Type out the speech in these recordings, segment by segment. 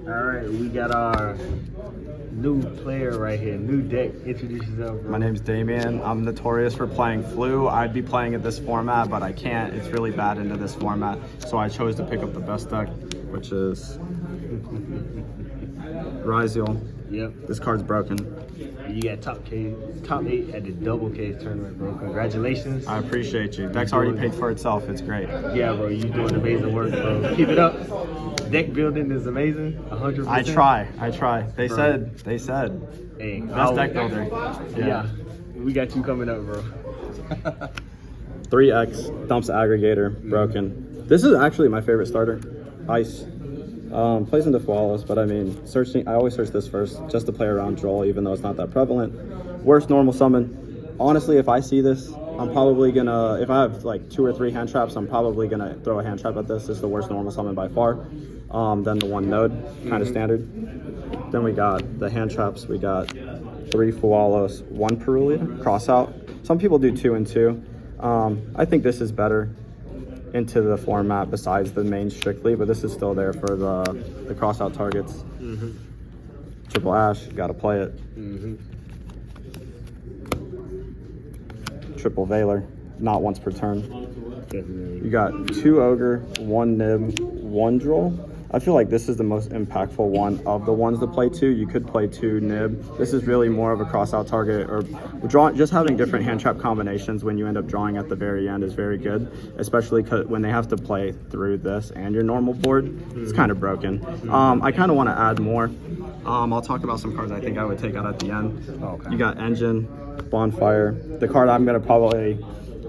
All right, we got our new player right here, new deck. Introduce yourself, bro. My name's Damien. I'm notorious for playing Flu. I'd be playing at this format, but I can't. It's really bad into this format. So I chose to pick up the best deck, which is Ryzeal. Yep. This card's broken. You got top 8 at the double case tournament, bro. Congratulations. I appreciate you. Deck's already paid for itself. It's great. Yeah, bro. You doing amazing work, bro. Keep it up. Deck building is amazing. 100%. I try. They said. Hey, best deck builder. Yeah. We got you coming up, bro. 3X, dumps aggregator, broken. This is actually my favorite starter. Ice. Plays into flawless, but I mean, I always search this first just to play around Joel, even though it's not that prevalent. Worst normal summon. Honestly, if I see this, I'm probably gonna, if I have like 2 or 3 hand traps, I'm probably gonna throw a hand trap at this. This is the worst normal summon by far. Then the 1 node, kind of standard. Then we got the hand traps. We got 3 Fualos, 1 Perulia, cross out. Some people do 2 and 2. I think this is better into the format besides the main strictly, but this is still there for the cross out targets. Triple Ash, gotta play it. Triple Veiler, not once per turn. Definitely. You got 2 Ogre, 1 Nib, 1 Droll. I feel like this is the most impactful one of the ones to play 2. You could play 2 Nib. This is really more of a cross-out target, or just having different hand trap combinations when you end up drawing at the very end is very good, especially when they have to play through this and your normal board. It's kind of broken. I kind of want to add more. I'll talk about some cards I think I would take out at the end. Okay. You got Engine, Bonfire. The card I'm going to probably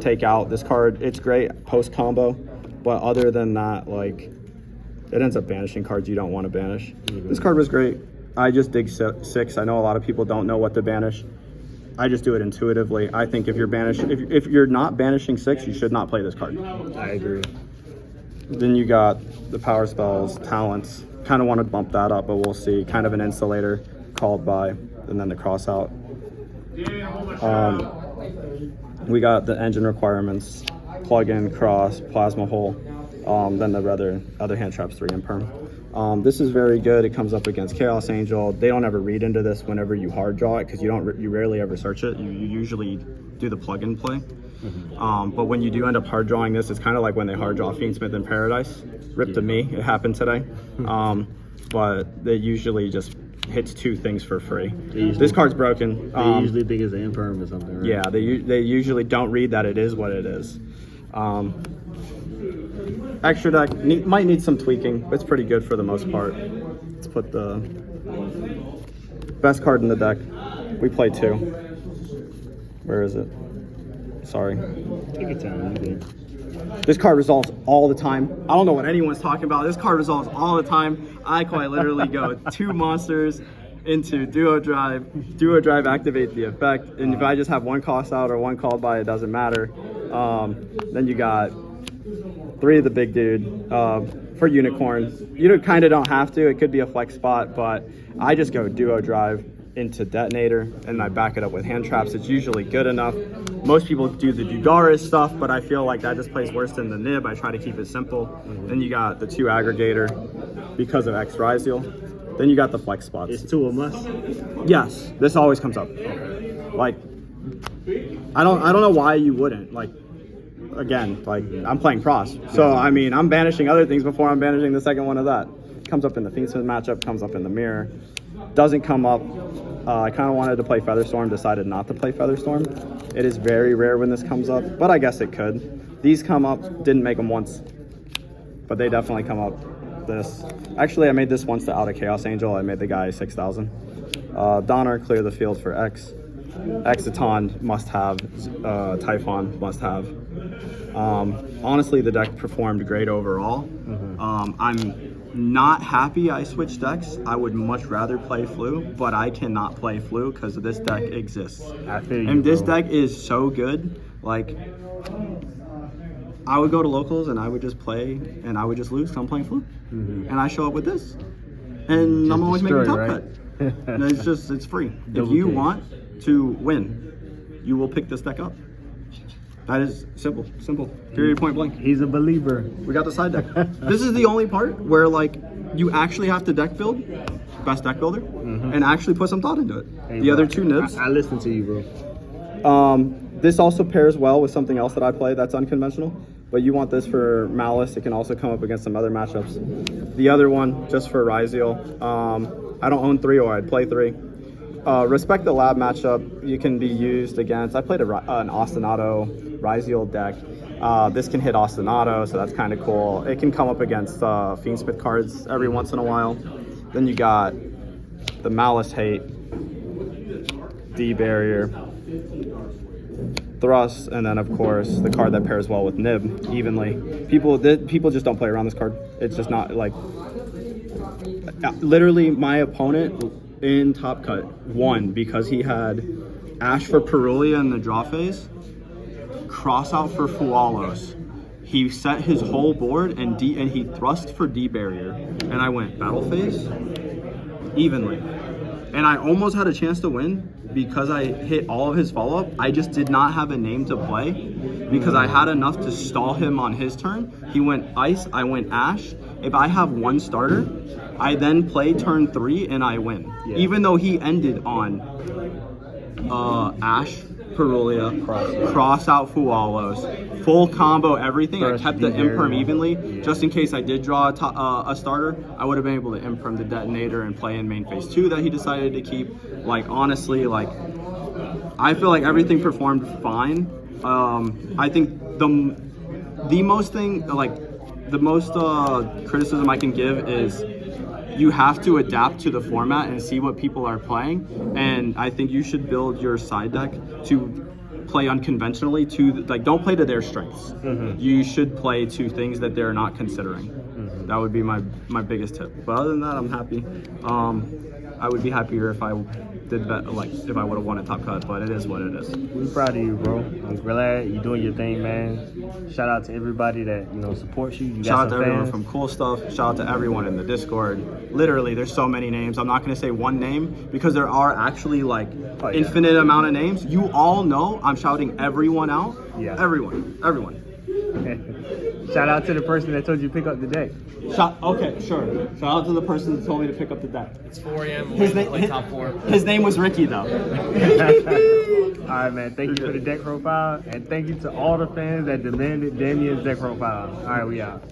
take out, this card, it's great post-combo, but other than that, like, it ends up banishing cards you don't want to banish. This card was great. I just dig 6. I know a lot of people don't know what to banish. I just do it intuitively. I think if you're if you're not banishing 6, you should not play this card. I agree. Then you got the power spells, talents. Kind of want to bump that up, but we'll see. Kind of an insulator, called by, and then the cross out. We got the engine requirements, plug-in, cross, plasma hole. Then the other hand traps 3 and perm. This is very good. It comes up against Chaos Angel. They don't ever read into this whenever you hard draw it because you rarely ever search it. You usually do the plug-in play. But when you do end up hard drawing this, it's kind of like when they hard draw Fiendsmith in Paradise. Rip to me, it happened today. But they usually just hits 2 things for free. This card's broken. They usually think it's an imperm or something, right? Yeah, they usually don't read that it is what it is. Extra deck might need some tweaking, but it's pretty good for the most part. Let's put the best card in the deck. We play 2. Where is it? Sorry. Take your time. You good. This card resolves all the time. I don't know what anyone's talking about. This card resolves all the time. I quite literally go 2 monsters into Duo Drive activate the effect, and if I just have 1 cost out or 1 called by, it doesn't matter. Then you got 3 of the big dude for Unicorn. You kind of don't have to. It could be a flex spot, but I just go Duo Drive into Detonator, and I back it up with hand traps. It's usually good enough. Most people do the Dugaris stuff, but I feel like that just plays worse than the Nib. I try to keep it simple. Then you got the 2 Aggregator because of X Ryzeal. Then you got the flex spots. Is 2 a must? Yes, this always comes up. Like, I don't know why you wouldn't. Like, again, like, I'm playing cross, so I mean, I'm banishing other things before I'm banishing the second one of that. Comes up in the Fiendsmith matchup, comes up in the mirror. Doesn't come up. I kind of wanted to play Featherstorm, decided not to play Featherstorm. It is very rare when this comes up, but I guess it could. These come up, didn't make them once, but they definitely come up. This. Actually, I made this once to out of Chaos Angel. I made the guy 6,000. Donner, clear the field for X. Exiton, must have. Typhon, must have. Honestly, the deck performed great overall. I'm not happy I switched decks. I would much rather play Flu, but I cannot play Flu because this deck exists. I feel you, and this bro. deck is so good. Like, I would go to locals and I would just play and I would just lose because I'm playing Flu. And I show up with this. And I'm always making top cut. And it's free. If you want to win, you will pick this deck up. That is simple. Period, point blank. He's a believer. We got the side deck. This is the only part where like you actually have to deck build, best deck builder, and actually put some thought into it. Hey, The bro, other two nibs. I listen to you, bro. This also pairs well with something else that I play that's unconventional. But you want this for Malice. It can also come up against some other matchups. The other one, just for Ryzeal. I don't own 3, or I'd play 3. Respect the Lab matchup. You can be used against. I played an Ostinato Ryzeal deck. This can hit Ostinato, so that's kind of cool. It can come up against Fiendsmith cards every once in a while. Then you got the Malice Hate, D-Barrier, Thrust, and then of course the card that pairs well with Nib evenly. People just don't play around this card. It's just not like. Literally, my opponent in Top Cut won because he had Ash for Perulia in the draw phase, cross out for Fualos. He set his whole board and he thrust for D barrier, and I went battle phase evenly, and I almost had a chance to win because I hit all of his follow up. I just did not have a name to play because I had enough to stall him on his turn. He went Ice, I went Ash. If I have one starter, I then play turn 3 and I win. Yeah. Even though he ended on Ash, Perulia, cross out Fualos, full combo everything. I kept the imperm evenly just in case I did draw a starter. I would have been able to imperm the detonator and play in main phase 2 that he decided to keep. Like honestly, like I feel like everything performed fine. I think the most criticism I can give is you have to adapt to the format and see what people are playing, and I think you should build your side deck to play unconventionally. Don't play to their strengths. You should play to things that they're not considering. That would be my biggest tip. But other than that, I'm happy. I would be happier if I did that, like if I would have won a Top Cut, but it is what it is. We're proud of you, bro. I'm glad you're doing your thing, man. Shout out to everybody that supports you. Shout out to everyone from Cool Stuff. Shout out to everyone in the Discord. Literally, there's so many names. I'm not going to say one name because there are actually like infinite amount of names. You all know I'm shouting everyone out. Yeah. Everyone. Shout out to the person that told you to pick up the deck. Okay, sure. Shout out to the person that told me to pick up the deck. It's 4 a.m. His top 4. His name was Ricky, though. All right, man. Thank you for the deck profile, and thank you to all the fans that demanded Damien's deck profile. All right, we out.